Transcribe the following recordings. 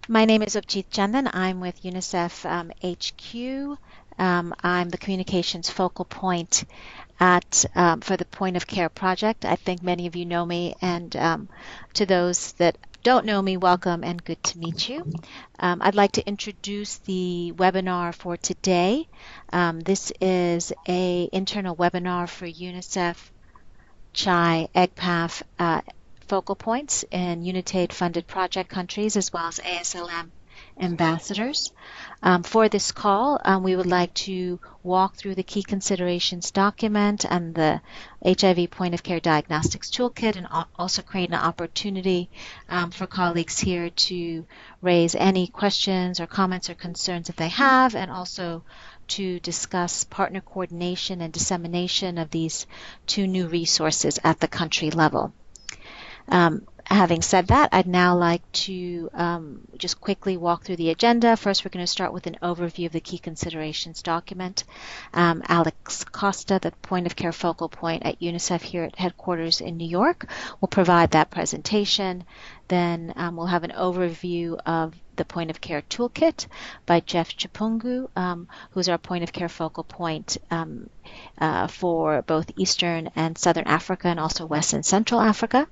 My name is Upjit Chandan. I'm with UNICEF HQ. I'm the communications focal point at for the Point of Care project. I think many of you know me, and to those that don't know me, welcome and good to meet you. I'd like to introduce the webinar for today. This is an internal webinar for UNICEF, CHI, EGPAF, focal points in UNITAID funded project countries, as well as ASLM ambassadors. For this call, we would like to walk through the key considerations document and the HIV Point of Care Diagnostics Toolkit, and also create an opportunity for colleagues here to raise any questions or comments or concerns that they have, and also to discuss partner coordination and dissemination of these two new resources at the country level. Having said that, I'd now like to just quickly walk through the agenda. First, we're going to start with an overview of the key considerations document. Alex Costa, the point of care focal point at UNICEF here at headquarters in New York, will provide that presentation. Then we'll have an overview of the Point of Care Toolkit by Jeff Chipungu, who's our point of care focal point for both Eastern and Southern Africa, and also West and Central Africa.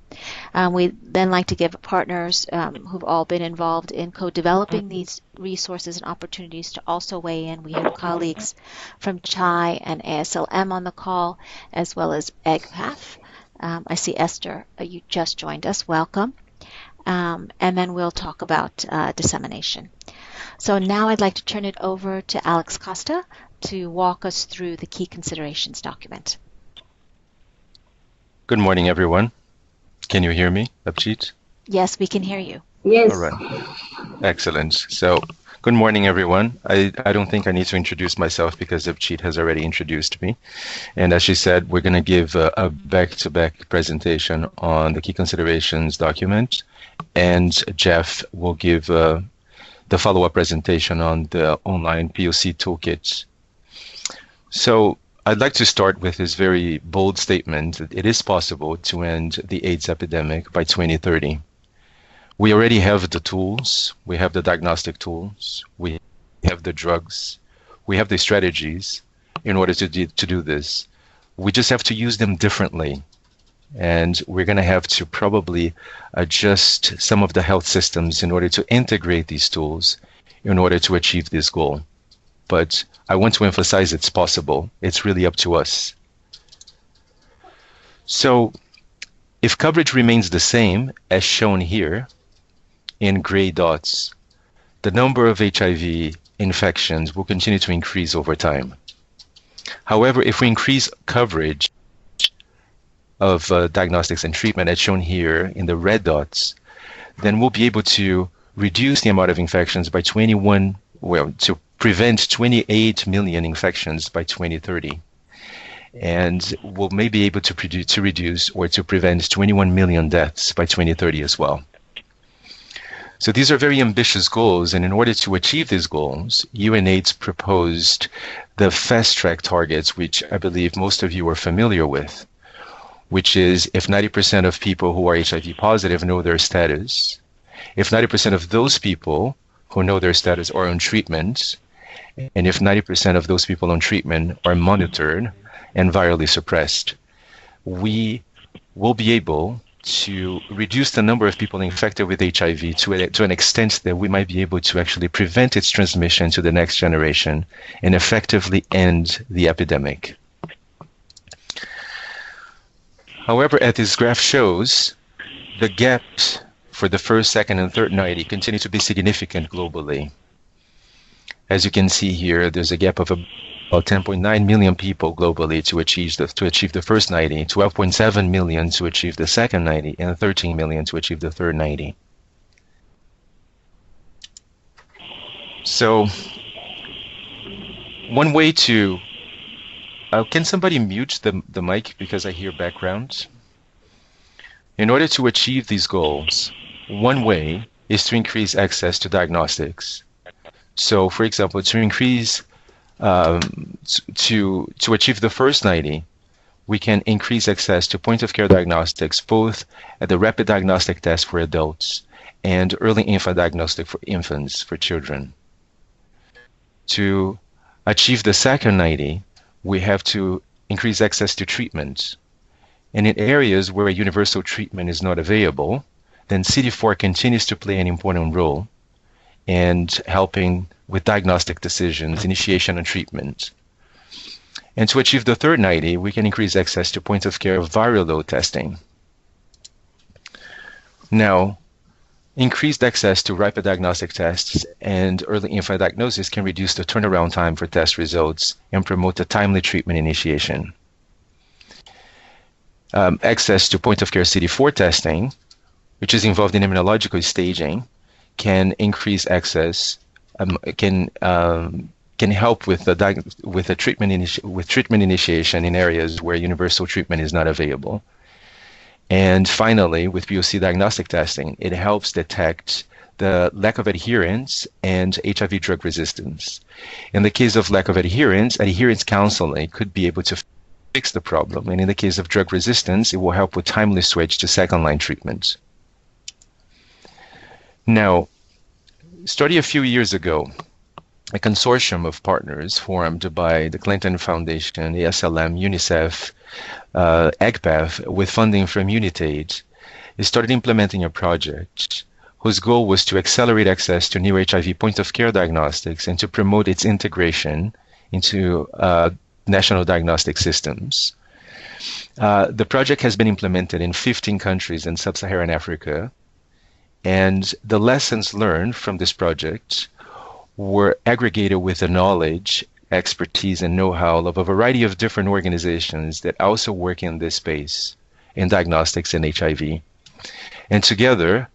We then like to give partners who've all been involved in co-developing these resources and opportunities to also weigh in. We have colleagues from CHI and ASLM on the call, as well as EGPAF. I see Esther, you just joined us. Welcome. And then we'll talk about dissemination. So now I'd like to turn it over to Alex Costa to walk us through the key considerations document. Good morning, everyone. Can you hear me, Abhijit? Yes, we can hear you. Yes. All right. Excellent. So, good morning, everyone. I don't think I need to introduce myself because Abhijit has already introduced me. And as she said, we're going to give a back-to-back presentation on the key considerations document, and Jeff will give the follow-up presentation on the online POC toolkit. So I'd like to start with this very bold statement that it is possible to end the AIDS epidemic by 2030. We already have the tools, we have the diagnostic tools, we have the drugs, we have the strategies in order to do this. We just have to use them differently. And we're going to have to probably adjust some of the health systems in order to integrate these tools in order to achieve this goal. But I want to emphasize it's possible. It's really up to us. So if coverage remains the same, as shown here in gray dots, the number of HIV infections will continue to increase over time. However, if we increase coverage of diagnostics and treatment, as shown here in the red dots, then we'll be able to reduce the amount of infections by to prevent 28 million infections by 2030. And we'll maybe be able to reduce or to prevent 21 million deaths by 2030 as well. So these are very ambitious goals, and in order to achieve these goals, UNAIDS proposed the fast-track targets, which I believe most of you are familiar with, which is if 90% of people who are HIV positive know their status, if 90% of those people who know their status are on treatment, and if 90% of those people on treatment are monitored and virally suppressed, we will be able to reduce the number of people infected with HIV to an extent that we might be able to actually prevent its transmission to the next generation and effectively end the epidemic. However, as this graph shows, the gaps for the first, second, and third 90 continue to be significant globally. As you can see here, there's a gap of about 10.9 million people globally to achieve the first 90, 12.7 million to achieve the second 90, and 13 million to achieve the third 90. So, one way to can somebody mute the mic because I hear background? In order to achieve these goals, one way is to increase access to diagnostics. So, for example, to increase, to achieve the first 90, we can increase access to point-of-care diagnostics, both at the rapid diagnostic test for adults and early infant diagnostic for infants, for children. To achieve the second 90, we have to increase access to treatment. And in areas where universal treatment is not available, then CD4 continues to play an important role in helping with diagnostic decisions, initiation and treatment. And to achieve the third 90, we can increase access to point-of-care viral load testing. Now, increased access to rapid diagnostic tests and early infant diagnosis can reduce the turnaround time for test results and promote a timely treatment initiation. Access to point-of-care CD4 testing, which is involved in immunological staging, can increase access, can help with the treatment initiation in areas where universal treatment is not available. And finally, with POC diagnostic testing, it helps detect the lack of adherence and HIV drug resistance. In the case of lack of adherence counseling could be able to fix the problem. And in the case of drug resistance, it will help with timely switch to second-line treatment. Now, starting a few years ago, a consortium of partners formed by the Clinton Foundation, ASLM, UNICEF, EGPAF, with funding from United, started implementing a project whose goal was to accelerate access to new HIV point-of-care diagnostics and to promote its integration into national diagnostic systems. The project has been implemented in 15 countries in sub-Saharan Africa, and the lessons learned from this project were aggregated with the knowledge, expertise, and know-how of a variety of different organizations that also work in this space, in diagnostics and HIV. And together,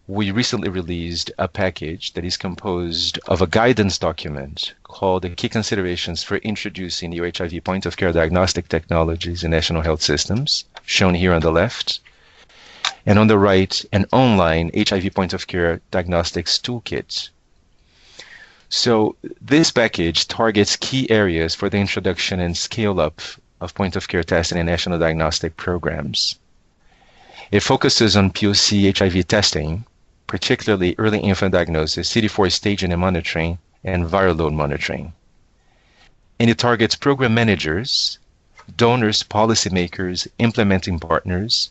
we recently released a package that is composed of a guidance document called the Key Considerations for Introducing New HIV Point-of-Care Diagnostic Technologies in National Health Systems, shown here on the left, and on the right, an online HIV Point-of-Care Diagnostics Toolkit. So this package targets key areas for the introduction and scale-up of point-of-care testing and national diagnostic programs. It focuses on POC HIV testing, particularly early infant diagnosis, CD4 staging and monitoring, and viral load monitoring. And it targets program managers, donors, policymakers, implementing partners,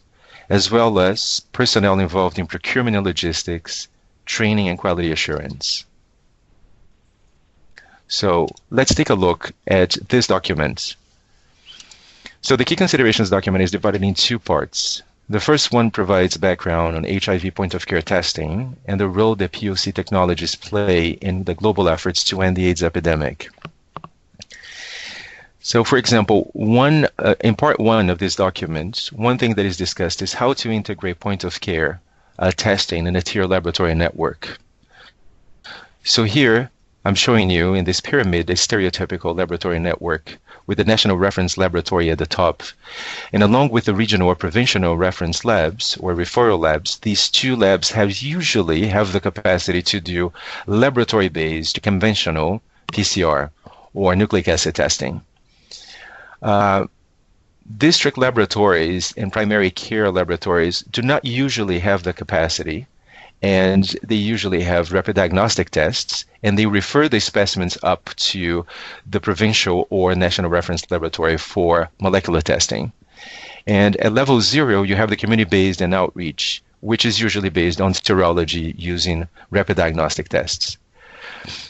as well as personnel involved in procurement and logistics, training and quality assurance. So let's take a look at this document. So the Key Considerations document is divided in two parts. The first one provides background on HIV point-of-care testing and the role that POC technologies play in the global efforts to end the AIDS epidemic. So, for example, in part one of this document, one thing that is discussed is how to integrate point-of-care testing in a tier laboratory network. So here, I'm showing you in this pyramid a stereotypical laboratory network with the National Reference Laboratory at the top. And along with the regional or provincial reference labs or referral labs, these two labs usually have the capacity to do laboratory-based conventional PCR or nucleic acid testing. District laboratories and primary care laboratories do not usually have the capacity, and they usually have rapid diagnostic tests, and they refer the specimens up to the provincial or national reference laboratory for molecular testing. And at level 0, you have the community-based and outreach, which is usually based on serology using rapid diagnostic tests.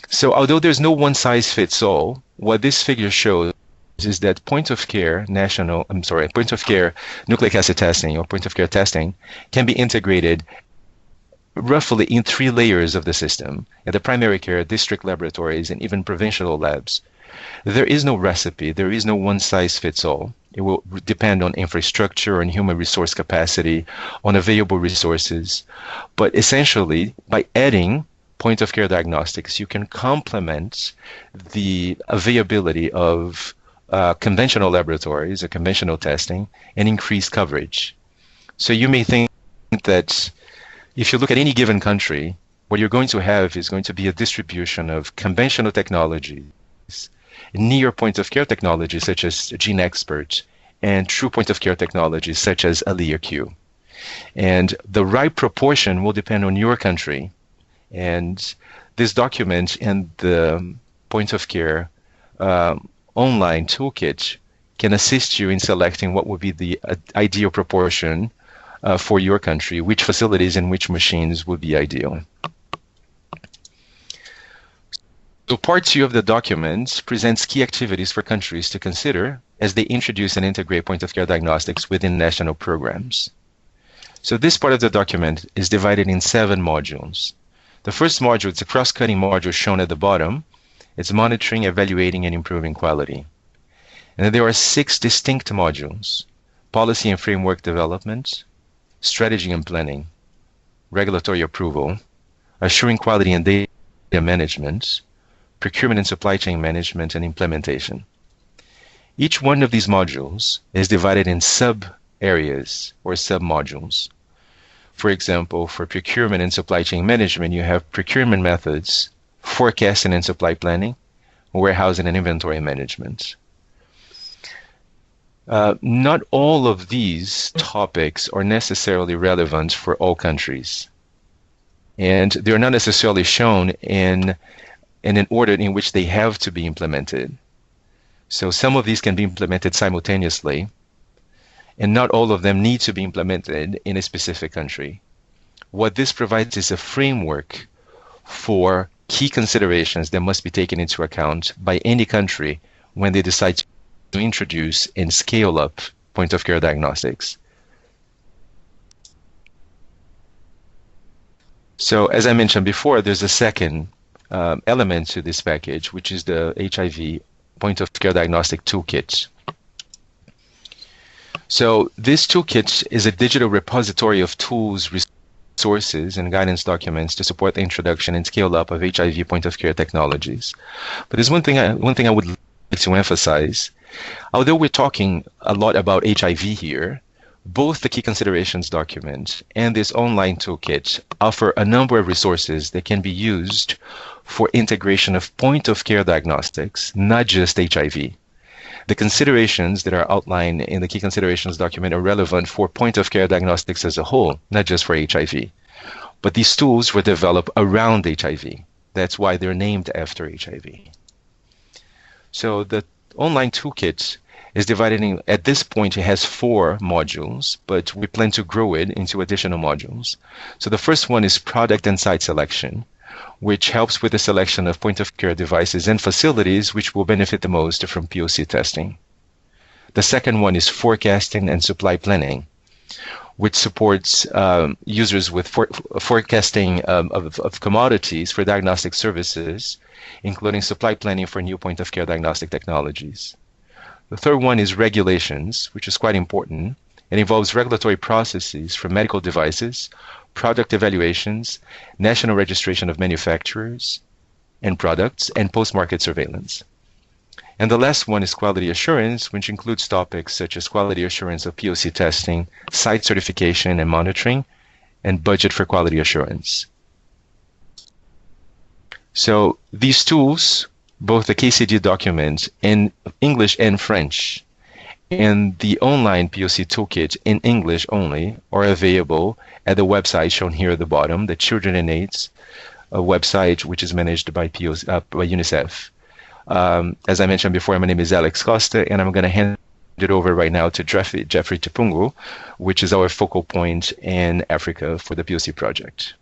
So although there's no one-size-fits-all, what this figure shows is that point-of-care nucleic acid testing or point-of-care testing can be integrated roughly in 3 layers of the system, at the primary care, district laboratories, and even provincial labs. There is no recipe, there is no one-size-fits-all. It will depend on infrastructure and human resource capacity, on available resources. But essentially, by adding point-of-care diagnostics, you can complement the availability of conventional laboratories or conventional testing and increase coverage. So you may think that if you look at any given country, what you're going to have is going to be a distribution of conventional technologies, near point-of-care technologies such as GeneXpert, and true point-of-care technologies such as AliaQ. And the right proportion will depend on your country. And this document and the point of care online toolkit can assist you in selecting what would be the ideal proportion for your country, which facilities and which machines would be ideal. So part 2 of the document presents key activities for countries to consider as they introduce and integrate point-of-care diagnostics within national programs. So this part of the document is divided in 7 modules. The first module, it's a cross-cutting module shown at the bottom. It's monitoring, evaluating, and improving quality. And then there are 6 distinct modules: policy and framework development, strategy and planning, regulatory approval, assuring quality and data management, procurement and supply chain management, and implementation. Each one of these modules is divided in sub-areas or sub-modules. For example, for procurement and supply chain management, you have procurement methods, forecasting and supply planning, warehousing and inventory management. Not all of these topics are necessarily relevant for all countries, and they're not necessarily shown in an order in which they have to be implemented. So some of these can be implemented simultaneously, and not all of them need to be implemented in a specific country. What this provides is a framework for key considerations that must be taken into account by any country when they decide to introduce and scale up point-of-care diagnostics. So as I mentioned before, there's a second element to this package, which is the HIV Point-of-Care Diagnostic Toolkit. So this toolkit is a digital repository of tools, resources, and guidance documents to support the introduction and scale up of HIV point-of-care technologies. But there's one thing I would like to emphasize. Although we're talking a lot about HIV here, both the key considerations document and this online toolkit offer a number of resources that can be used for integration of point-of-care diagnostics, not just HIV. The considerations that are outlined in the key considerations document are relevant for point-of-care diagnostics as a whole, not just for HIV. But these tools were developed around HIV. That's why they're named after HIV. So the online toolkit is divided in, at this point, it has 4 modules, but we plan to grow it into additional modules. So the first one is product and site selection, which helps with the selection of point-of-care devices and facilities which will benefit the most from POC testing. The second one is forecasting and supply planning, which supports users with forecasting of commodities for diagnostic services, including supply planning for new point-of-care diagnostic technologies. The third one is regulations, which is quite important. It involves regulatory processes for medical devices, product evaluations, national registration of manufacturers and products, and post-market surveillance. And the last one is quality assurance, which includes topics such as quality assurance of POC testing, site certification and monitoring, and budget for quality assurance. So these tools, both the KCD document in English and French, and the online POC toolkit in English only, are available at the website shown here at the bottom, the Children and AIDS website, which is managed by UNICEF. As I mentioned before, my name is Alex Costa, and I'm going to hand it over right now to Jeffrey Tipungu, which is our focal point in Africa for the POC project.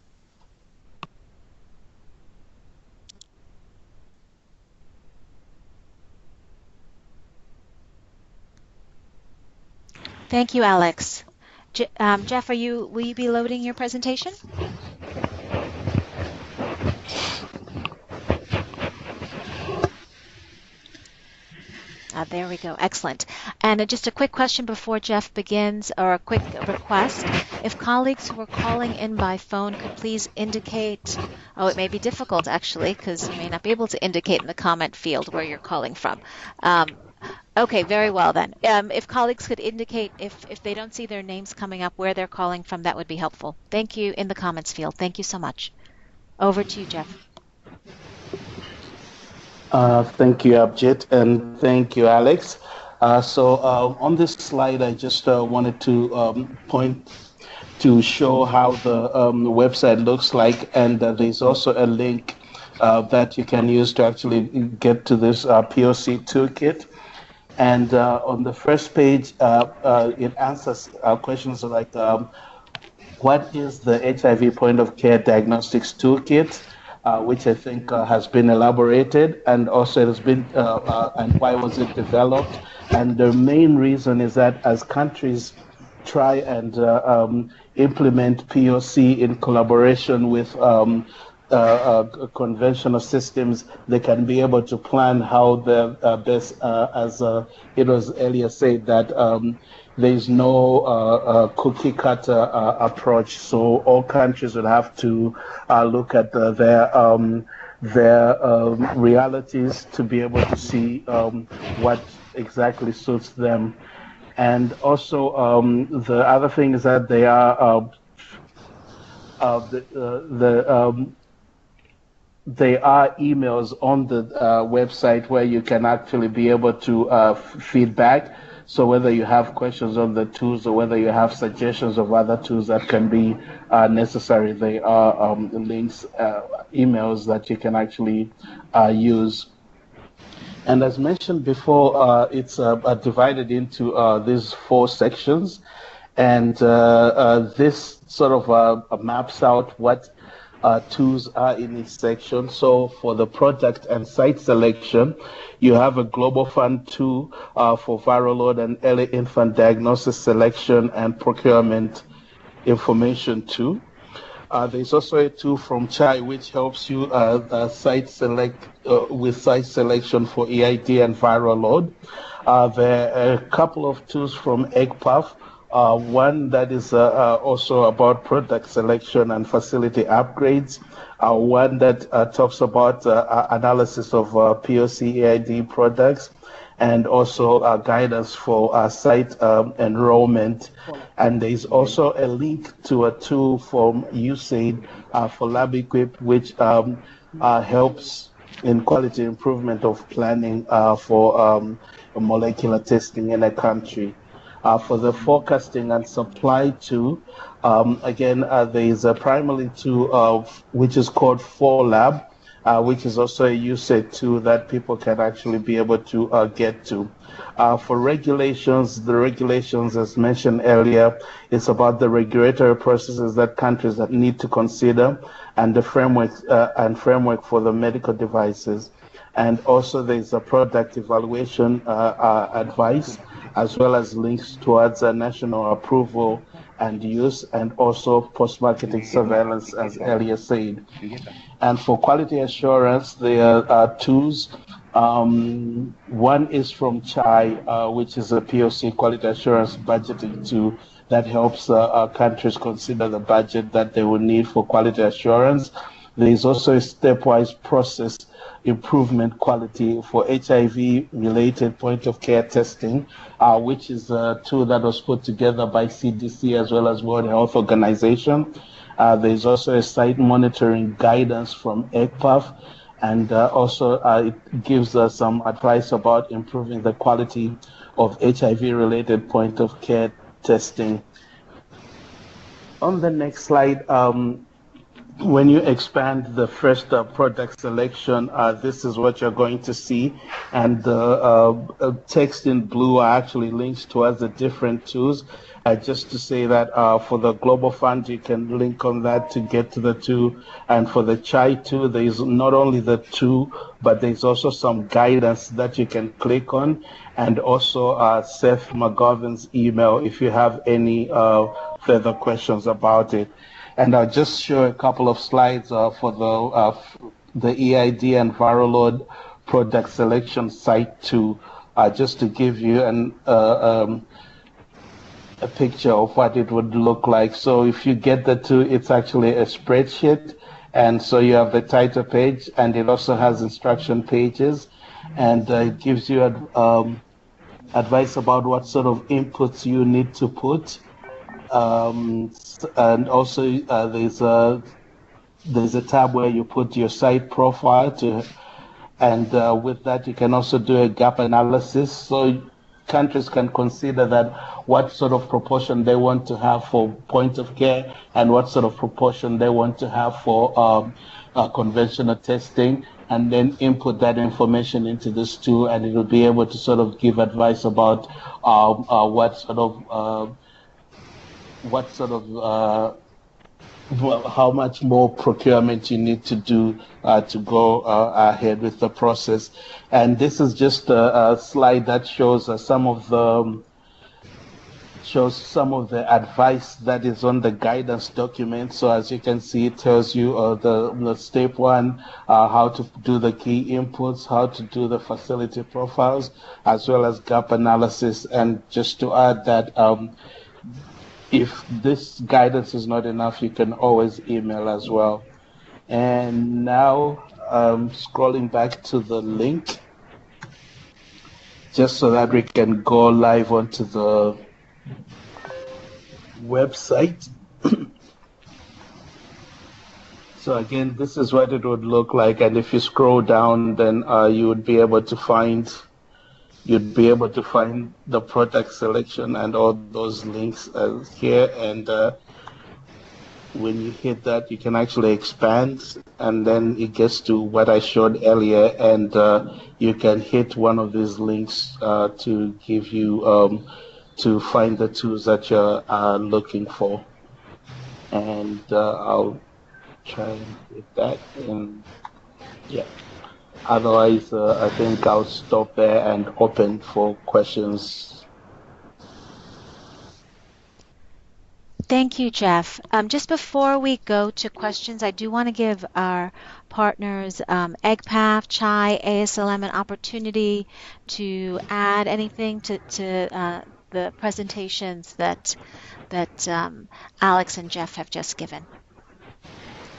Thank you, Alex. Jeff, will you be loading your presentation? There we go. Excellent. And just a quick question before Jeff begins, or a quick request. If colleagues who are calling in by phone could please indicate, it may be difficult actually, because you may not be able to indicate in the comment field where you're calling from. Okay, very well then. If colleagues could indicate if they don't see their names coming up where they're calling from, that would be helpful. Thank you in the comments field. Thank you so much. Over to you, Jeff. Thank you, Abhijit, and thank you, Alex. On this slide, I just wanted to point to show how the website looks like, and there's also a link that you can use to actually get to this POC toolkit. And on the first page, it answers questions like, what is the HIV point of care diagnostics toolkit, which I think has been elaborated, and also it has been, and why was it developed? And the main reason is that as countries try and implement POC in collaboration with conventional systems, they can be able to plan how the best, as it was earlier said, that there's no cookie cutter approach. So all countries will have to look at their realities to be able to see what exactly suits them. And also the other thing is that they are there are emails on the website where you can actually be able to feedback. So whether you have questions on the tools or whether you have suggestions of other tools that can be necessary, there are links, emails that you can actually use. And as mentioned before, it's divided into these 4 sections. And this sort of maps out what tools are in each section. So for the product and site selection, you have a Global Fund tool for viral load and early infant diagnosis selection and procurement information tool. There's also a tool from CHI which helps you site select with site selection for EID and viral load. There are a couple of tools from EGPAF. One that is also about product selection and facility upgrades. One that talks about analysis of POC EID products, and also guidance for site enrollment. And there's also a link to a tool from USAID for LabEquip, which helps in quality improvement of planning for molecular testing in a country. For the forecasting and supply tool, again, there is a primary tool which is called 4Lab, which is also a USAID tool that people can actually be able to get to. For regulations, the regulations, as mentioned earlier, it's about the regulatory processes that countries that need to consider, and the framework for the medical devices. And also there's a product evaluation advice, as well as links towards national approval and use, and also post-marketing surveillance, as earlier said. And for quality assurance, there are tools. One is from CHI, which is a POC quality assurance budgeting tool that helps countries consider the budget that they will need for quality assurance. There is also a stepwise process improvement quality for HIV-related point-of-care testing, which is a tool that was put together by CDC as well as World Health Organization. There's also a site monitoring guidance from EGPAF, and also it gives us some advice about improving the quality of HIV-related point-of-care testing. On the next slide, when you expand the first product selection, this is what you're going to see. And the text in blue are actually links towards the different tools. Just to say that for the Global Fund, you can link on that to get to the tool. And for the CHI tool, there is not only the tool, but there's also some guidance that you can click on. And also Seth McGovern's email if you have any further questions about it. And I'll just show a couple of slides for the EID and viral load product selection site tool, just to give you a picture of what it would look like. So if you get the tool, it's actually a spreadsheet. And so you have the title page, and it also has instruction pages. And it gives you advice about what sort of inputs you need to put. And also there's a tab where you put your site profile to, and with that you can also do a gap analysis. So countries can consider that what sort of proportion they want to have for point of care and what sort of proportion they want to have for conventional testing, and then input that information into this tool, and it will be able to sort of give advice about how much more procurement you need to do to go ahead with the process. And this is just a slide that shows some of the advice that is on the guidance document. So as you can see, it tells you the step one, how to do the key inputs, how to do the facility profiles, as well as gap analysis. And just to add that if this guidance is not enough, you can always email as well. And now scrolling back to the link, just so that we can go live onto the website. So again, this is what it would look like, and if you scroll down, then you would be able to find the product selection and all those links here. And when you hit that, you can actually expand, and then it gets to what I showed earlier, and you can hit one of these links to give you to find the tools that you're looking for. And I'll try and hit that, and yeah. Otherwise, I think I'll stop there and open for questions. Thank you, Jeff. Just before we go to questions, I do want to give our partners, EGPAF, CHI, ASLM, an opportunity to add anything to the presentations that Alex and Jeff have just given.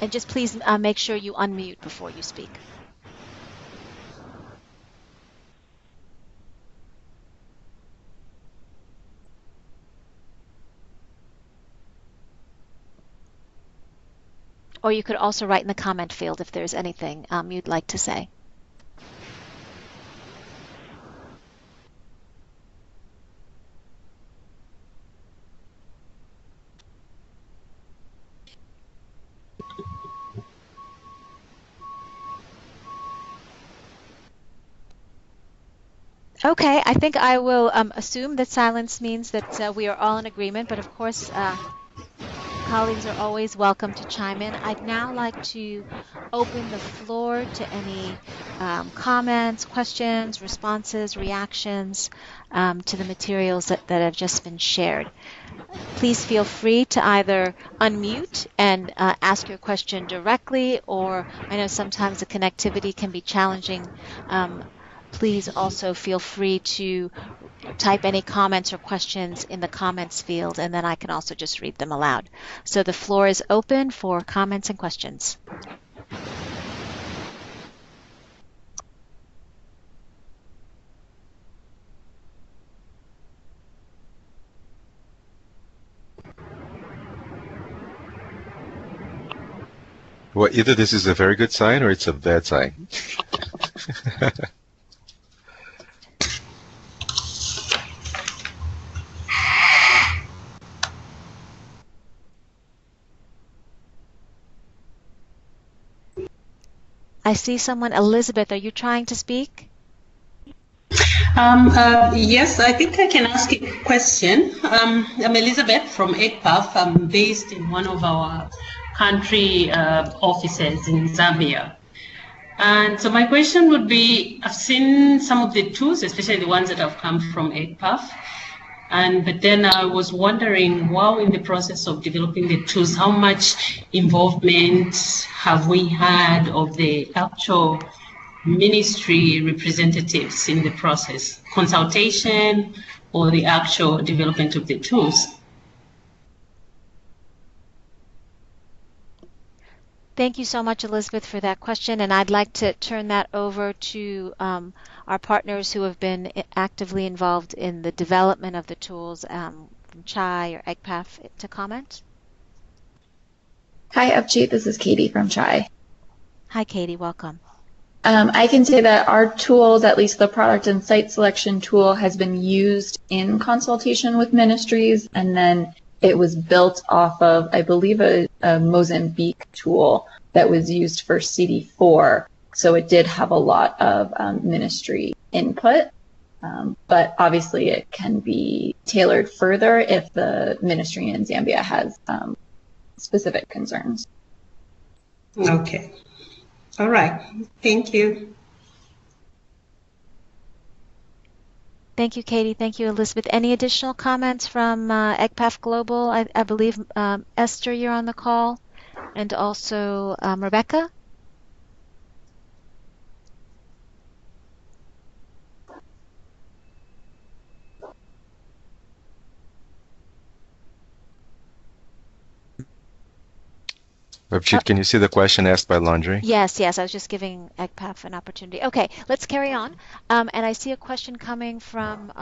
And just please make sure you unmute before you speak. Or you could also write in the comment field if there's anything you'd like to say. Okay, I think I will assume that silence means that we are all in agreement, but of course, colleagues are always welcome to chime in. I'd now like to open the floor to any comments, questions, responses, reactions to the materials that have just been shared. Please feel free to either unmute and ask your question directly, or I know sometimes the connectivity can be challenging. Please also feel free to type any comments or questions in the comments field, and then I can also just read them aloud. So the floor is open for comments and questions. Well, either this is a very good sign or it's a bad sign. I see someone. Elizabeth, are you trying to speak? Yes, I think I can ask a question. I'm Elizabeth from EGPAF. I'm based in one of our country offices in Zambia. And so my question would be, I've seen some of the tools, especially the ones that have come from EGPAF. But then I was wondering, while in the process of developing the tools, how much involvement have we had of the actual ministry representatives in the process, consultation or the actual development of the tools? Thank you so much, Elizabeth, for that question, and I'd like to turn that over to our partners who have been actively involved in the development of the tools, from CHI or EGPAF, to comment. Hi, Upchi. This is Katie from CHI. Hi, Katie. Welcome. I can say that our tools, at least the product and site selection tool, has been used in consultation with ministries, and then it was built off of, I believe, a Mozambique tool that was used for CD4. So it did have a lot of ministry input, but obviously it can be tailored further if the ministry in Zambia has specific concerns. Okay. All right. Thank you. Thank you, Katie. Thank you, Elizabeth. Any additional comments from EGPAF Global? I believe, Esther, you're on the call, and also Rebecca. Rabjit, can you see the question asked by Laundry? Yes, I was just giving EGPAF an opportunity. Okay, let's carry on. And I see a question coming from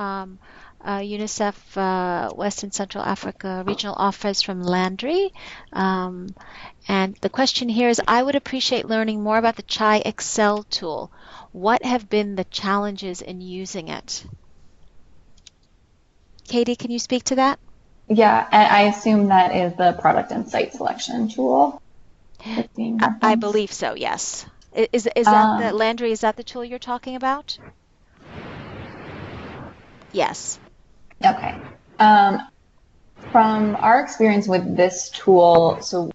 UNICEF West and Central Africa Regional Office from Landry. And the question here is, I would appreciate learning more about the CHI Excel tool. What have been the challenges in using it? Katie, can you speak to that? Yeah, I assume that is the product and site selection tool. I believe so, yes. Is that the, Landry, is that the tool you're talking about? Yes. Okay. From our experience with this tool, so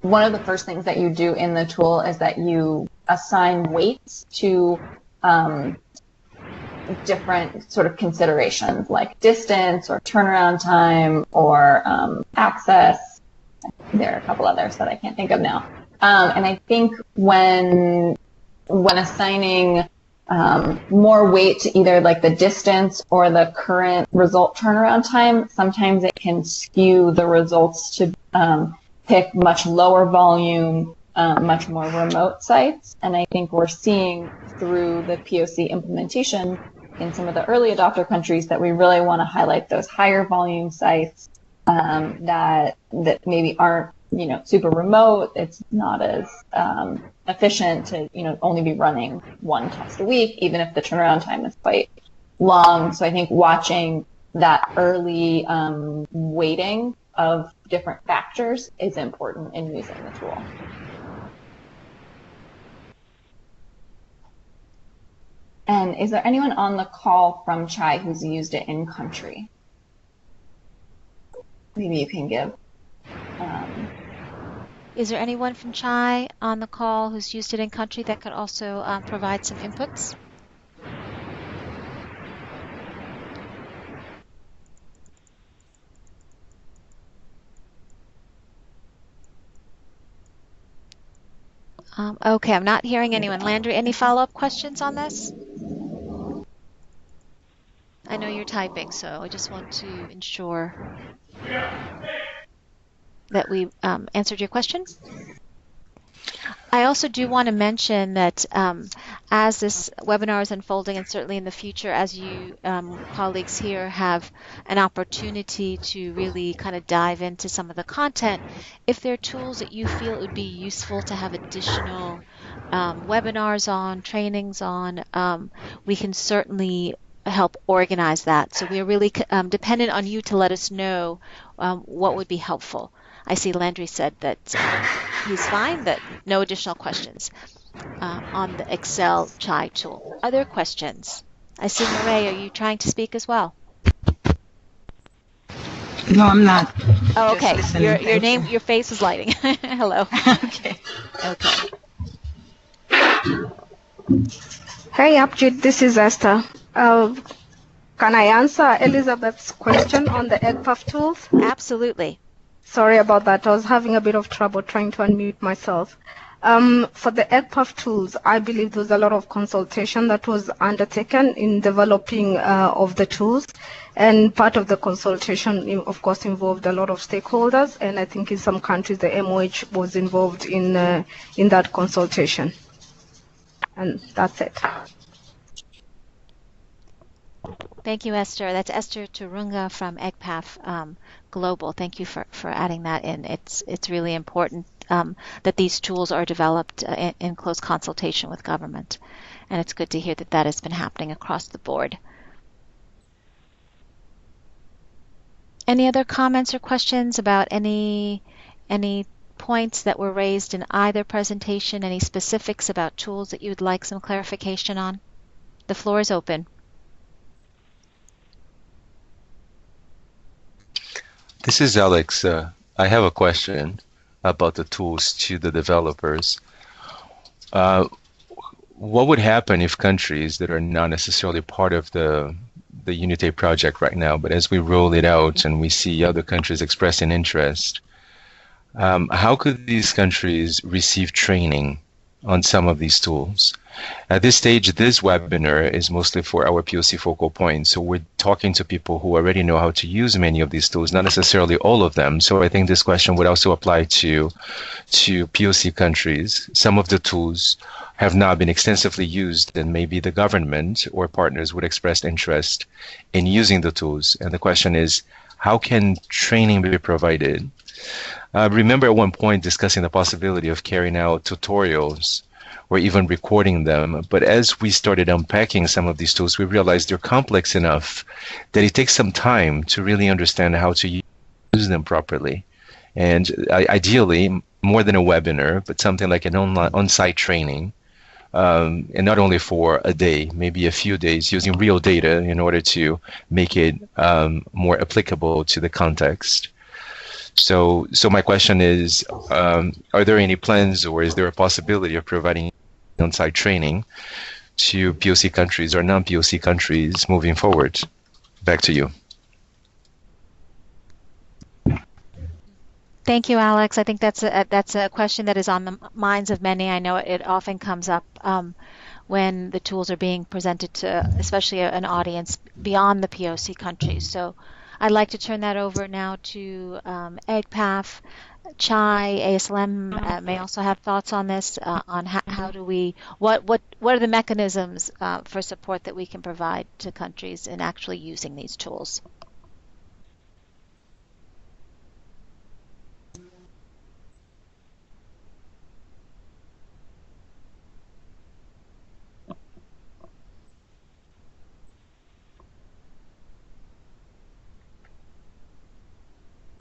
one of the first things that you do in the tool is that you assign weights to different sort of considerations like distance or turnaround time or access. There are a couple others that I can't think of now. And I think when assigning more weight to either like the distance or the current result turnaround time, sometimes it can skew the results to pick much lower volume, much more remote sites. And I think we're seeing through the POC implementation in some of the early adopter countries that we really want to highlight those higher volume sites that maybe aren't, super remote. It's not as efficient to, only be running one test a week, even if the turnaround time is quite long. So I think watching that early weighting of different factors is important in using the tool. And is there anyone on the call from CHI who's used it in country? Maybe you can give. Is there anyone from CHI on the call who's used it in country that could also provide some inputs? Okay, I'm not hearing anyone. Landry, any follow-up questions on this? I know you're typing, so I just want to ensure that we answered your question. I also do want to mention that as this webinar is unfolding, and certainly in the future, as you colleagues here have an opportunity to really kind of dive into some of the content, if there are tools that you feel it would be useful to have additional webinars on, trainings on, we can certainly help organize that. So we are really dependent on you to let us know what would be helpful. I see Landry said that he's fine, that no additional questions on the Excel CHI tool. Other questions? I see Marae, are you trying to speak as well? No, I'm not. Oh, okay. Your name, your face is lighting. Hello. Okay. Okay. Hey, Abjit, this is Esther. Can I answer Elizabeth's question on the EGPAF tools? Absolutely. Sorry about that. I was having a bit of trouble trying to unmute myself. For the EGPAF tools, I believe there was a lot of consultation that was undertaken in developing of the tools. And part of the consultation, of course, involved a lot of stakeholders. And I think in some countries, the MOH was involved in that consultation. And that's it. Thank you, Esther. That's Esther Turunga from EGPAF Global. Thank you for adding that in. It's really important that these tools are developed in close consultation with government. And it's good to hear that that has been happening across the board. Any other comments or questions about any points that were raised in either presentation? Any specifics about tools that you would like some clarification on? The floor is open. This is Alex. I have a question about the tools to the developers. What would happen if countries that are not necessarily part of the UNITAID project right now, but as we roll it out and we see other countries expressing interest, how could these countries receive training on some of these tools? At this stage, this webinar is mostly for our POC focal points. So we're talking to people who already know how to use many of these tools, not necessarily all of them. So I think this question would also apply to POC countries. Some of the tools have not been extensively used, and maybe the government or partners would express interest in using the tools. And the question is, how can training be provided? Remember at one point discussing the possibility of carrying out tutorials or even recording them. But as we started unpacking some of these tools, we realized they're complex enough that it takes some time to really understand how to use them properly. And ideally, more than a webinar, but something like an on-site training, and not only for a day, maybe a few days, using real data in order to make it more applicable to the context. So my question is, are there any plans, or is there a possibility of providing on-site training to POC countries or non-POC countries moving forward? Back to you. Thank you, Alex. I think that's a question that is on the minds of many. I know it often comes up when the tools are being presented to, especially an audience beyond the POC countries. So I'd like to turn that over now to EGPAF. Chai, ASLM may also have thoughts on this, on how do we, what are the mechanisms for support that we can provide to countries in actually using these tools?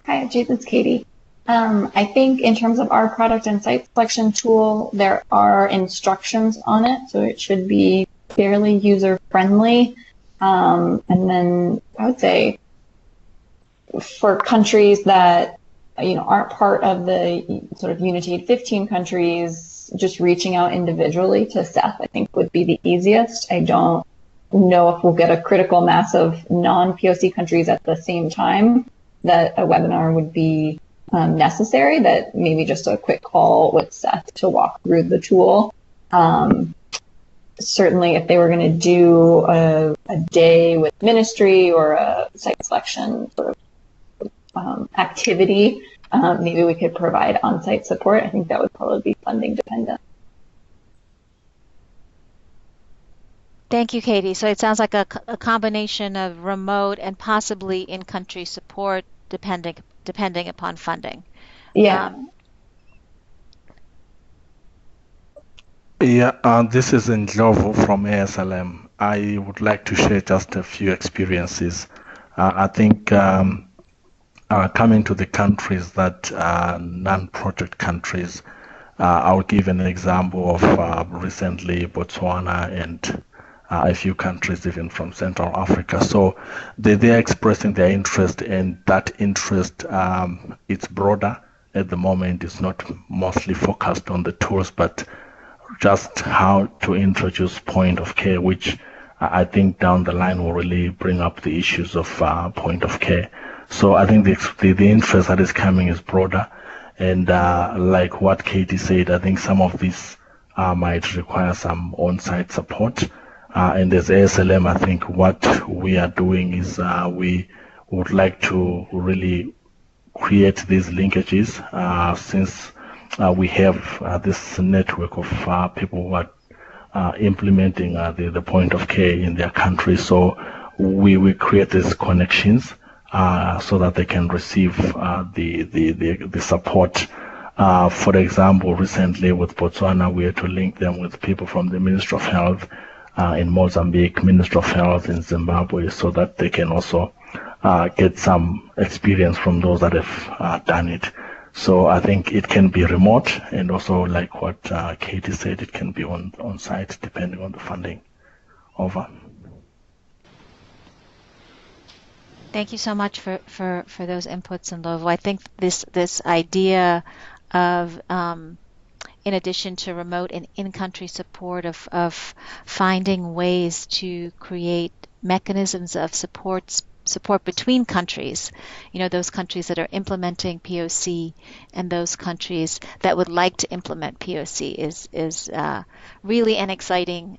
Hi, Ajit, it's Katie. I think in terms of our product and site selection tool, there are instructions on it, so it should be fairly user-friendly. And then I would say for countries that aren't part of the sort of UNITAID 15 countries, just reaching out individually to Seth, I think, would be the easiest. I don't know if we'll get a critical mass of non-POC countries at the same time that a webinar would be necessary, that maybe just a quick call with Seth to walk through the tool. Certainly if they were going to do a day with ministry or a site selection sort of activity, maybe we could provide on-site support. I think that would probably be funding dependent. Thank you, Katie. So it sounds like a combination of remote and possibly in-country support depending upon funding. Yeah. This is Ndlovu from ASLM. I would like to share just a few experiences. I think coming to the countries that are non-project countries, I'll give an example of recently Botswana and a few countries even from Central Africa. So they're expressing their interest, and that interest, it's broader at the moment. It's not mostly focused on the tools, but just how to introduce point of care, which I think down the line will really bring up the issues of point of care. So I think the interest that is coming is broader. And like what Katie said, I think some of these might require some on-site support. And as ASLM, I think what we are doing is we would like to really create these linkages since we have this network of people who are implementing the point of care in their country. So we create these connections so that they can receive the support For example, recently with Botswana, we had to link them with people from the Ministry of Health in Mozambique, Ministry of Health in Zimbabwe, so that they can also get some experience from those that have done it. So I think it can be remote, and also like what Katie said, it can be on site depending on the funding. Over. Thank you so much for those inputs, and Lovo. I think this idea of in addition to remote and in-country support of finding ways to create mechanisms of support between countries, those countries that are implementing POC and those countries that would like to implement POC is really an exciting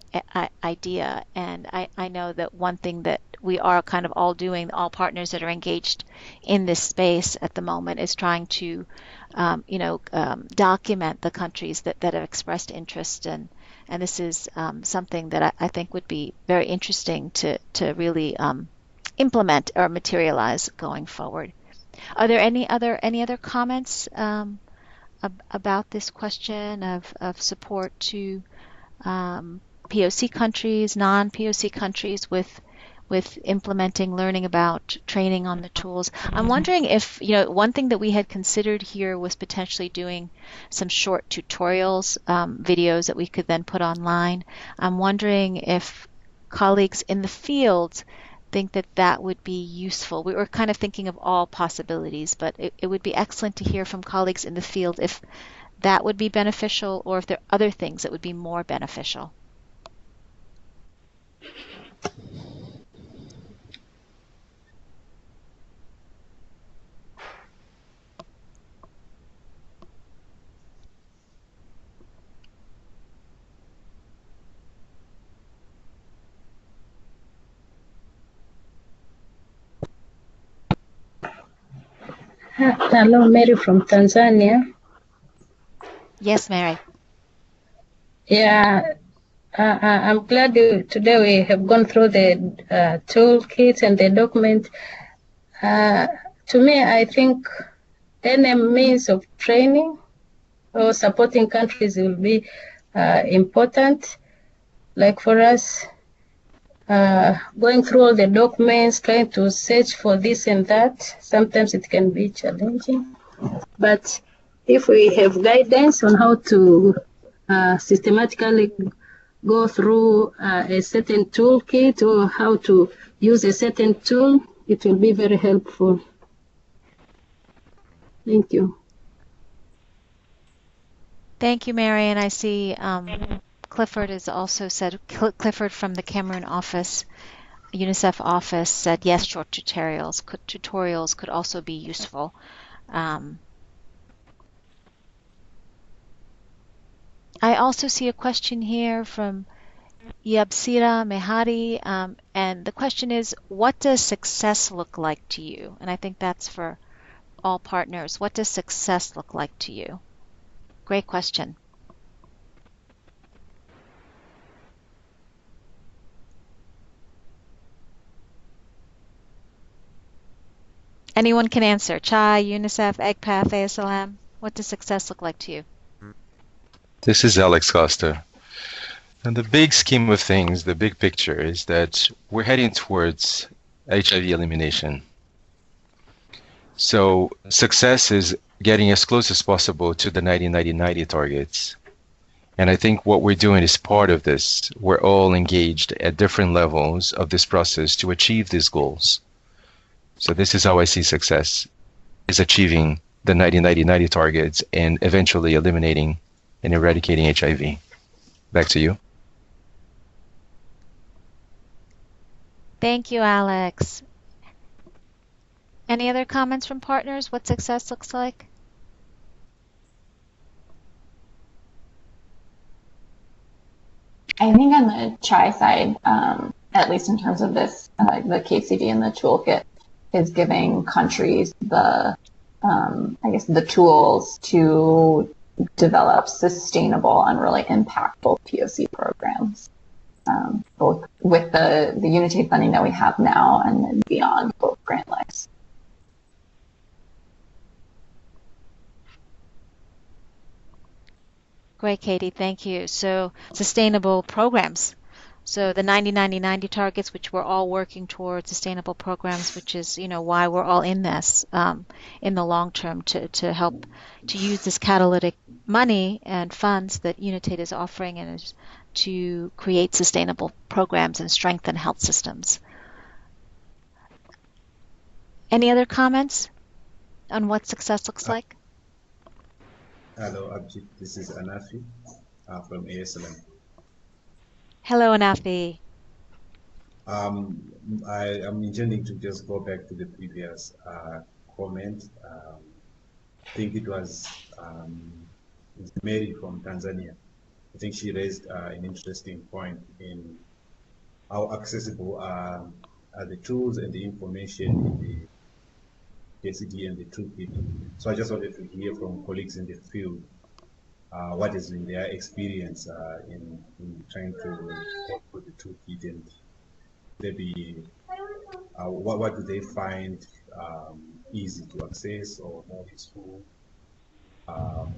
idea. And I know that one thing that we are kind of all doing, all partners that are engaged in this space at the moment, is trying to document the countries that have expressed interest, and this is something that I think would be very interesting to really implement or materialize going forward. Are there any other comments about this question of support to POC countries, non-POC countries with implementing learning about training on the tools? I'm wondering if, one thing that we had considered here was potentially doing some short tutorials, videos that we could then put online. I'm wondering if colleagues in the field think that would be useful. We were kind of thinking of all possibilities, but it would be excellent to hear from colleagues in the field if that would be beneficial, or if there are other things that would be more beneficial. Hello, Mary from Tanzania. Yes, Mary. Yeah, I'm glad today we have gone through the toolkit and the document. To me, I think any means of training or supporting countries will be important. Like for us, going through all the documents, trying to search for this and that, sometimes it can be challenging. But if we have guidance on how to systematically go through a certain toolkit or how to use a certain tool, it will be very helpful. Thank you. Thank you, Mary. And I see Clifford has also said, Clifford from the Cameroon office, UNICEF office, said yes, short tutorials could also be useful. I also see a question here from Yabsira Mehari, and the question is, what does success look like to you? And I think that's for all partners. What does success look like to you? Great question. Anyone can answer. Chai, UNICEF, EGPATH, ASLM. What does success look like to you? This is Alex Costa. And the big scheme of things, the big picture is that we're heading towards HIV elimination. So success is getting as close as possible to the 90-90-90 targets. And I think what we're doing is part of this. We're all engaged at different levels of this process to achieve these goals. So this is how I see success, is achieving the 90-90-90 targets and eventually eliminating and eradicating HIV. Back to you. Thank you, Alex. Any other comments from partners? What success looks like? I think on the Chai side, at least in terms of this, the KCD and the toolkit is giving countries the, the tools to develop sustainable and really impactful POC programs, both with the Unity funding that we have now and then beyond both grant lives. Great, Katie. Thank you. So sustainable programs. So the 90-90-90 targets, which we're all working towards, sustainable programs, which is, why we're all in this in the long term to help to use this catalytic money and funds that UNITAID is offering and is to create sustainable programs and strengthen health systems. Any other comments on what success looks like? Hello, Abjit. This is Anafi from ASLM. Hello, Anafi. I am intending to just go back to the previous comment. I think it was Mary from Tanzania. I think she raised an interesting point in how accessible are the tools and the information in the KCD and the toolkit. So I just wanted to hear from colleagues in the field what has been their experience in trying to work with the toolkit, and maybe what do they find easy to access or more useful, or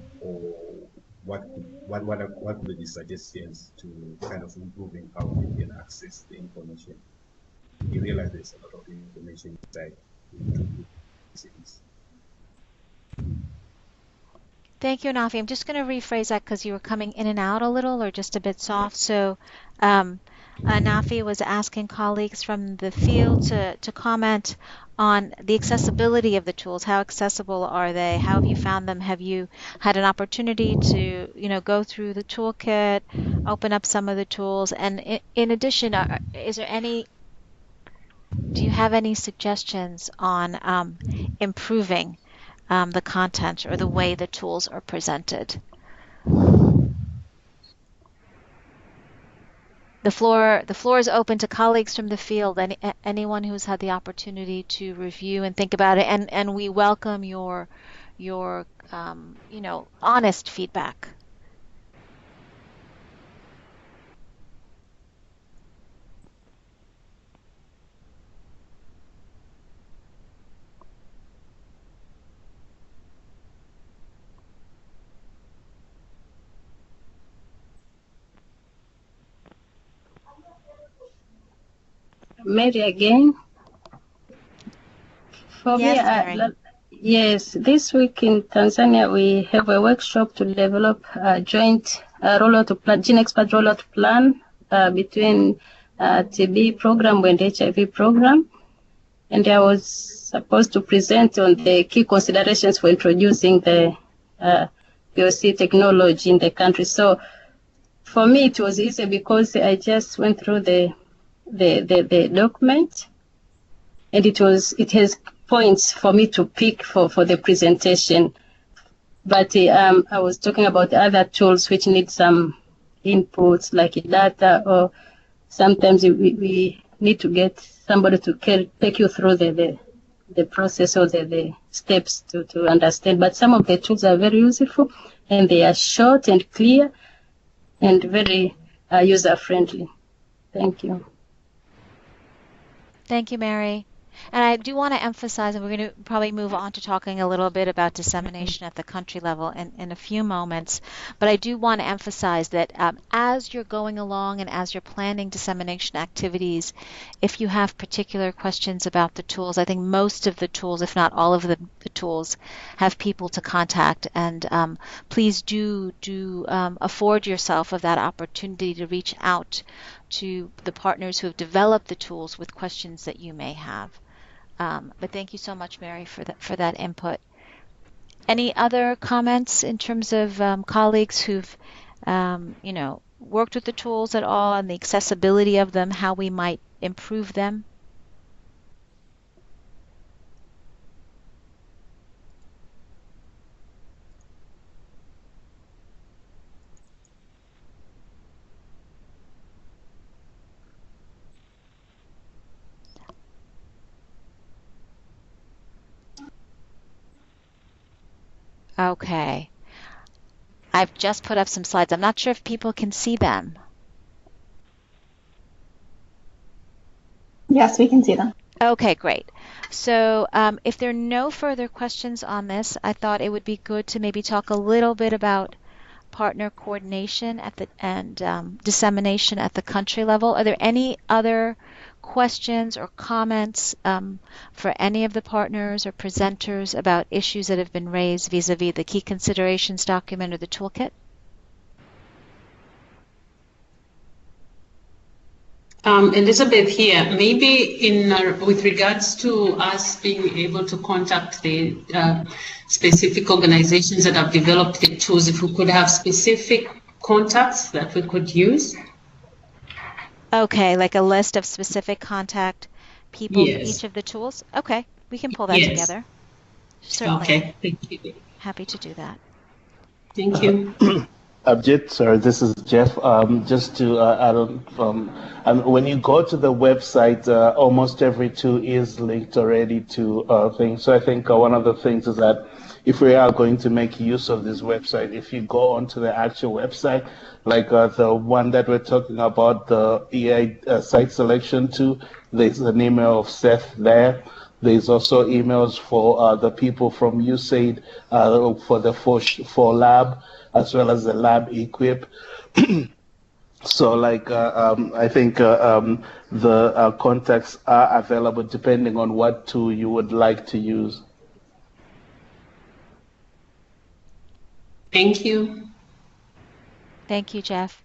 what would be suggestions to kind of improving how we can access the information? You realize there's a lot of information inside the toolkit. Thank you, Nafi. I'm just going to rephrase that because you were coming in and out a little or just a bit soft. So Nafi was asking colleagues from the field to comment on the accessibility of the tools. How accessible are they? How have you found them? Have you had an opportunity to, go through the toolkit, open up some of the tools? And in addition, do you have any suggestions on improving the content or the way the tools are presented? The floor is open to colleagues from the field, anyone who's had the opportunity to review and think about it, and we welcome your honest feedback. Mary again. For Yes, me, Mary. yes, this week in Tanzania we have a workshop to develop a joint rollout plan, gene expert rollout plan between TB program and HIV program, and I was supposed to present on the key considerations for introducing the POC technology in the country. So for me it was easy because I just went through the document, and it has points for me to pick for the presentation. But I was talking about other tools which need some inputs like data, or sometimes we need to get somebody to take you through the process or the steps to understand. But some of the tools are very useful, and they are short and clear and very user friendly. Thank you. Thank you, Mary. And I do want to emphasize, and we're going to probably move on to talking a little bit about dissemination at the country level in a few moments, but I do want to emphasize that as you're going along and as you're planning dissemination activities, if you have particular questions about the tools, I think most of the tools, if not all of the tools, have people to contact, and please do afford yourself of that opportunity to reach out to the partners who have developed the tools with questions that you may have. But thank you so much, Mary, for that input. Any other comments in terms of colleagues who've, worked with the tools at all and the accessibility of them, how we might improve them? Okay. I've just put up some slides. I'm not sure if people can see them. Yes, we can see them. Okay, great. So if there are no further questions on this, I thought it would be good to maybe talk a little bit about partner coordination and dissemination at the country level. Are there any other questions or comments for any of the partners or presenters about issues that have been raised vis-a-vis the key considerations document or the toolkit? Elizabeth here. Maybe with regards to us being able to contact the specific organizations that have developed the tools, if we could have specific contacts that we could use. Okay, like a list of specific contact people for Yes. each of the tools? Okay, we can pull that Yes. together. Certainly. Okay, thank you. Happy to do that. Thank you. Abjit, sorry, this is Jeff. Just to add on, when you go to the website, almost every tool is linked already to things. So I think one of the things is that if we are going to make use of this website, if you go onto the actual website, like the one that we're talking about, the EI site selection tool, there's an email of Seth there. There's also emails for the people from USAID for the for lab, as well as the lab equip. So like I think the contacts are available depending on what tool you would like to use. Thank you. Thank you, Jeff.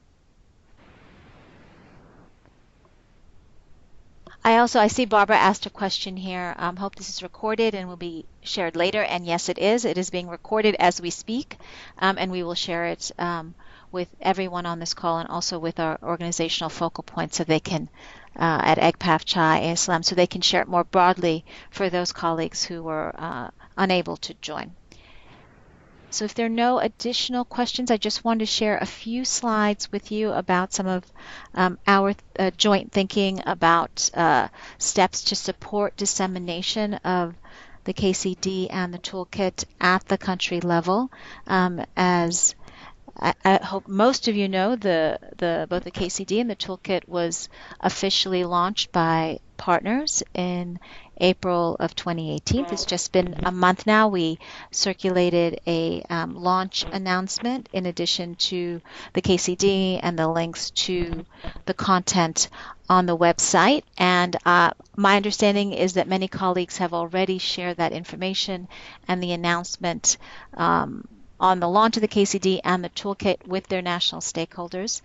I see Barbara asked a question here. Hope this is recorded and will be shared later. And yes, it is. It is being recorded as we speak, and we will share it with everyone on this call and also with our organizational focal points so they can, at EGPAF, CHI, ASLM, so they can share it more broadly for those colleagues who were unable to join. So if there are no additional questions, I just wanted to share a few slides with you about some of our joint thinking about steps to support dissemination of the KCD and the toolkit at the country level. As I hope most of you know, both the KCD and the toolkit was officially launched by partners in April of 2018. It's just been a month now. We circulated a launch announcement in addition to the KCD and the links to the content on the website. And my understanding is that many colleagues have already shared that information and the announcement on the launch of the KCD and the toolkit with their national stakeholders.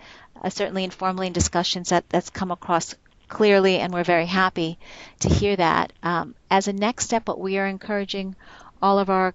Certainly informally in discussions that's come across clearly, and we're very happy to hear that. As a next step, what we are encouraging all of our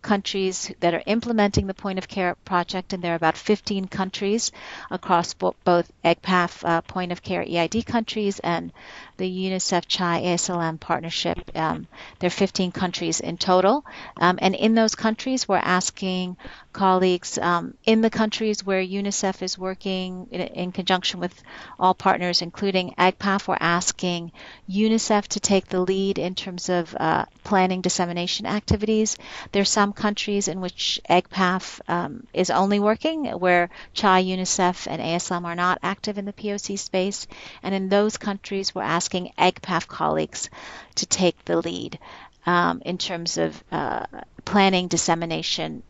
countries that are implementing the point of care project, and there are about 15 countries across both EGPAF point of care EID countries and the UNICEF CHI ASLM partnership. There are 15 countries in total, and in those countries we're asking colleagues in the countries where UNICEF is working in conjunction with all partners, including EGPAF, we're asking UNICEF to take the lead in terms of planning dissemination activities. There are some countries in which EGPAF is only working, where CHI, UNICEF, and ASLM are not active in the POC space, and in those countries we're asking EGPAF colleagues to take the lead in terms of planning dissemination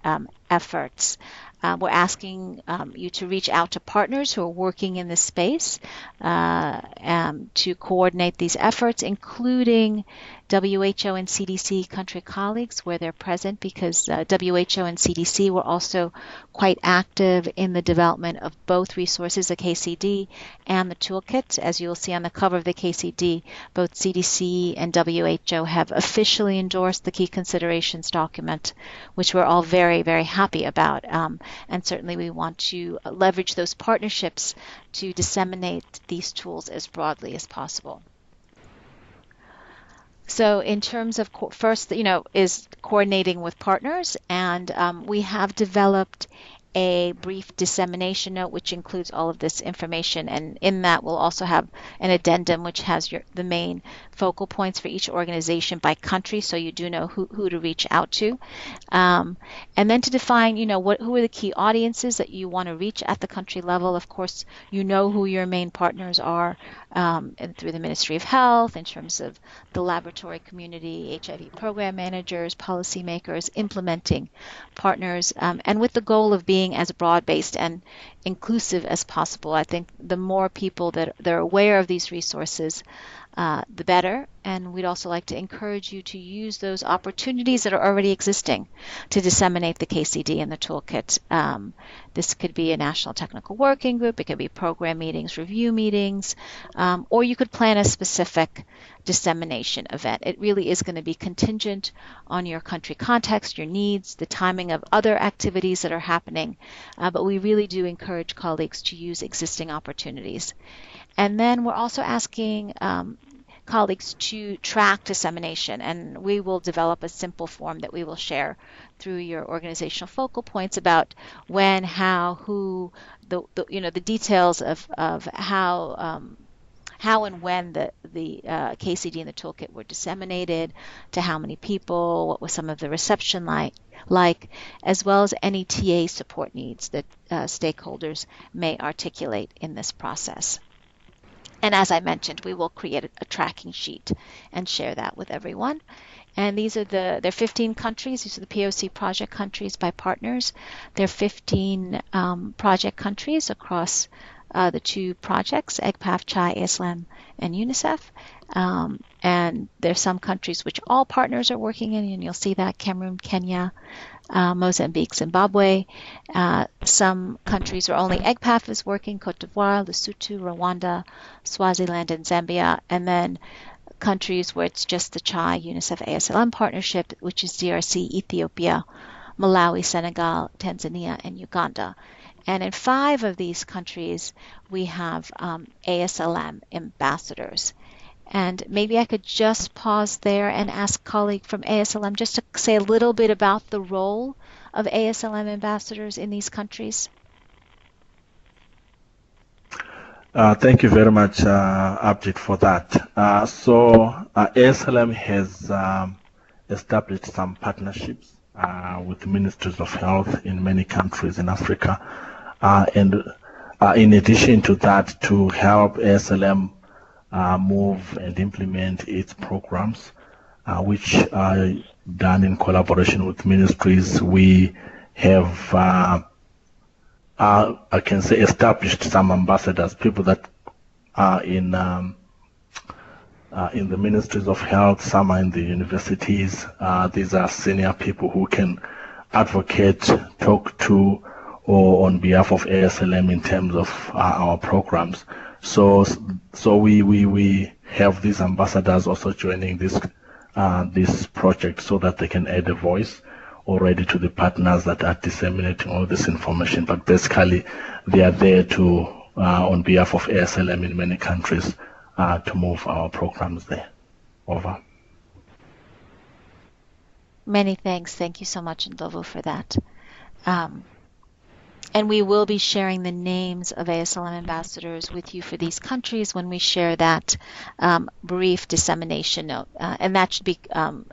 efforts. We're asking you to reach out to partners who are working in this space to coordinate these efforts, including WHO and CDC country colleagues where they're present, because WHO and CDC were also quite active in the development of both resources, the KCD and the toolkit. As you'll see on the cover of the KCD, both CDC and WHO have officially endorsed the key considerations document, which we're all very, very happy about. And certainly we want to leverage those partnerships to disseminate these tools as broadly as possible. So in terms of first, is coordinating with partners, and we have developed a brief dissemination note which includes all of this information, and in that we'll also have an addendum which has the main focal points for each organization by country, so you do know who to reach out to, and then to define who are the key audiences that you want to reach at the country level. Of course, who your main partners are through the Ministry of Health in terms of the laboratory community, HIV program managers, policymakers, implementing partners, and with the goal of being being as broad-based and inclusive as possible. I think the more people that are aware of these resources, the better. And we'd also like to encourage you to use those opportunities that are already existing to disseminate the KCD and the toolkit. This could be a national technical working group, it could be program meetings, review meetings, or you could plan a specific dissemination event. It really is going to be contingent on your country context, your needs, the timing of other activities that are happening, but we really do encourage colleagues to use existing opportunities. And then we're also asking colleagues to track dissemination, and we will develop a simple form that we will share through your organizational focal points about when, how, who, the details of how and when the KCD and the toolkit were disseminated, to how many people, what was some of the reception like, as well as any TA support needs that stakeholders may articulate in this process. And as I mentioned, we will create a tracking sheet and share that with everyone. And these are there are 15 countries. These are the POC project countries by partners. There are 15 project countries across the two projects, EGPAF, CHI, ASLM, and UNICEF. And there's some countries which all partners are working in, and you'll see that: Cameroon, Kenya, Mozambique, Zimbabwe. Some countries where only EGPAF is working: Cote d'Ivoire, Lesotho, Rwanda, Swaziland, and Zambia. And then countries where it's just the CHI, UNICEF, ASLM partnership, which is DRC, Ethiopia, Malawi, Senegal, Tanzania, and Uganda. And in 5 of these countries, we have ASLM ambassadors. And maybe I could just pause there and ask a colleague from ASLM just to say a little bit about the role of ASLM ambassadors in these countries. Thank you very much, Abjit, for that. ASLM has established some partnerships with ministries of health in many countries in Africa. And in addition to that, to help ASLM move and implement its programs, which are done in collaboration with ministries, we have, I can say, established some ambassadors, people that are in the ministries of health, some are in the universities. These are senior people who can advocate, talk to, or on behalf of ASLM in terms of our programs. So we have these ambassadors also joining this project so that they can add a voice already to the partners that are disseminating all this information. But basically, they are there to on behalf of ASLM in many countries to move our programs there. Over. Many thanks. Thank you so much, Ndlovu, for that. And we will be sharing the names of ASLM ambassadors with you for these countries when we share that brief dissemination note. And that should be,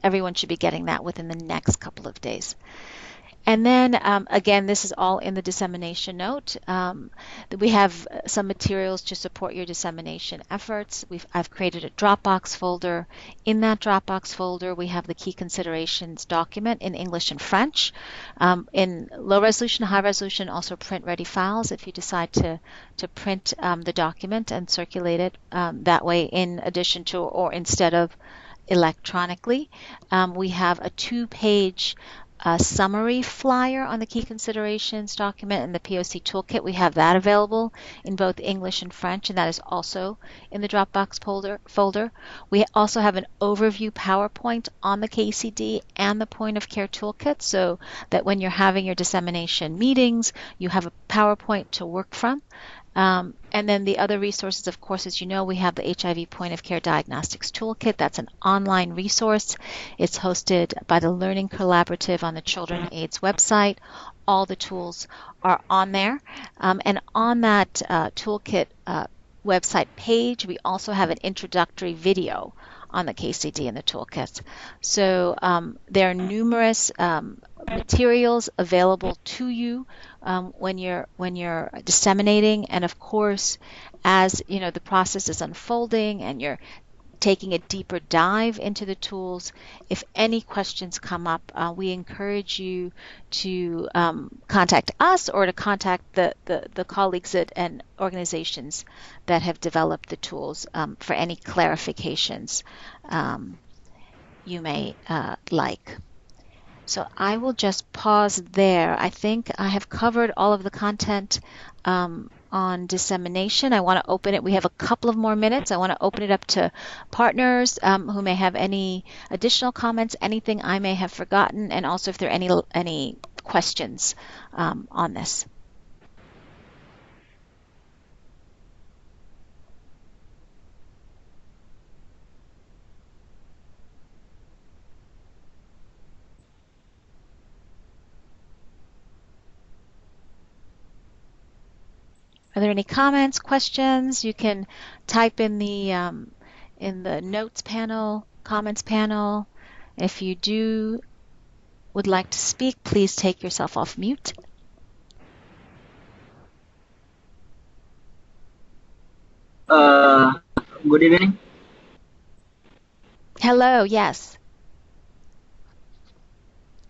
everyone should be getting that within the next couple of days. And then, again, this is all in the dissemination note. We have some materials to support your dissemination efforts. I've created a Dropbox folder. In that Dropbox folder, we have the key considerations document in English and French. In low resolution, high resolution, also print-ready files if you decide to print the document and circulate it that way in addition to or instead of electronically. We have a 2-page summary flyer on the key considerations document and the POC toolkit. We have that available in both English and French, and that is also in the Dropbox folder. We also have an overview PowerPoint on the KCD and the point of care toolkit, so that when you're having your dissemination meetings, you have a PowerPoint to work from. And then the other resources, of course, as you know, we have the HIV Point of Care Diagnostics Toolkit. That's an online resource. It's hosted by the Learning Collaborative on the Children AIDS website. All the tools are on there. And on that toolkit website page, we also have an introductory video on the KCD and the toolkit. So there are numerous materials available to you when you're disseminating, and of course, as you know, the process is unfolding and you're taking a deeper dive into the tools. If any questions come up, we encourage you to contact us or to contact the colleagues and organizations that have developed the tools for any clarifications you may like. So I will just pause there. I think I have covered all of the content on dissemination. I want to open it. We have a couple of more minutes. I want to open it up to partners who may have any additional comments, anything I may have forgotten, and also if there are any questions on this. Are there any comments, questions? You can type in the notes panel, comments panel. If you would like to speak, please take yourself off mute. Good evening. Hello, yes.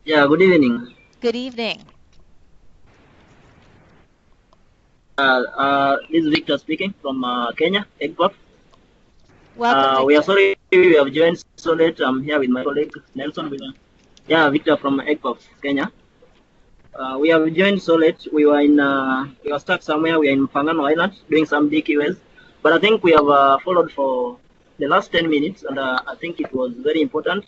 Yeah, good evening. Good evening. This is Victor speaking from Kenya, EGPOF. Welcome, we are Victor. sorry we have joined so late. I'm here with my colleague Nelson. Yeah, Victor from EGPOF, Kenya. We have joined so late. We were stuck somewhere. We are in Pangano Island doing some DQS. But I think we have followed for the last 10 minutes, and I think it was very important.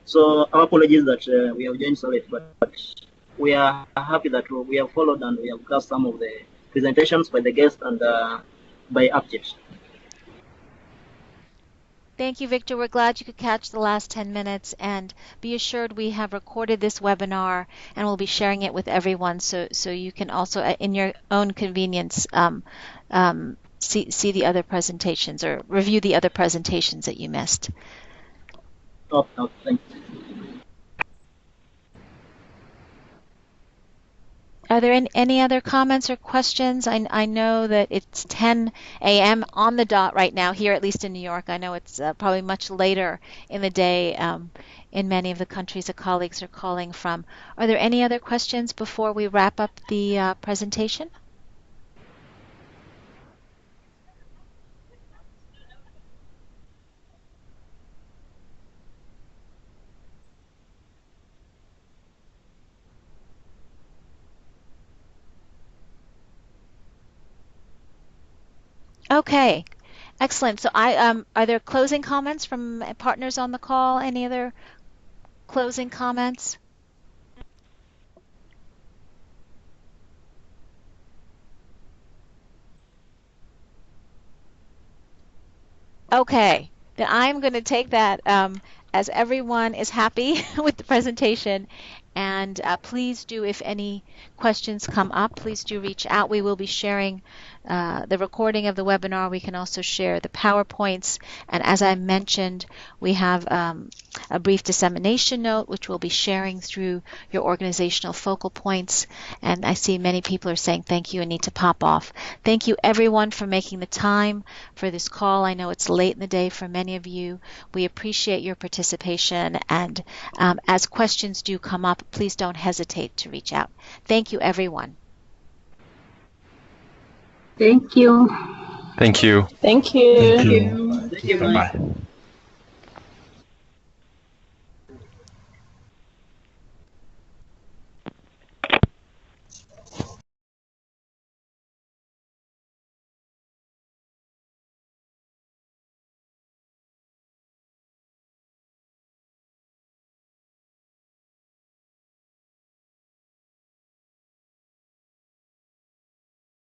So our apologies that we have joined so late, but we are happy that we have followed and we have got some of the presentations by the guest and by Upjet. Thank you, Victor. We're glad you could catch the last 10 minutes, and be assured we have recorded this webinar and we'll be sharing it with everyone so you can also, in your own convenience, see the other presentations or review the other presentations that you missed. Oh, thank you. Are there any other comments or questions? I know that it's 10 a.m. on the dot right now here, at least in New York. I know it's probably much later in the day in many of the countries that colleagues are calling from. Are there any other questions before we wrap up the presentation? Okay, excellent. So are there closing comments from partners on the call? Any other closing comments? Okay, then I'm going to take that as everyone is happy with the presentation. And please do, if any questions come up, please do reach out. We will be sharing the recording of the webinar. We can also share the PowerPoints. And as I mentioned, we have a brief dissemination note, which we'll be sharing through your organizational focal points. And I see many people are saying thank you and need to pop off. Thank you, everyone, for making the time for this call. I know it's late in the day for many of you. We appreciate your participation. And as questions do come up, please don't hesitate to reach out. Thank you, everyone. Thank you. Thank you. Thank you. Thank you. Thank you. Bye-bye.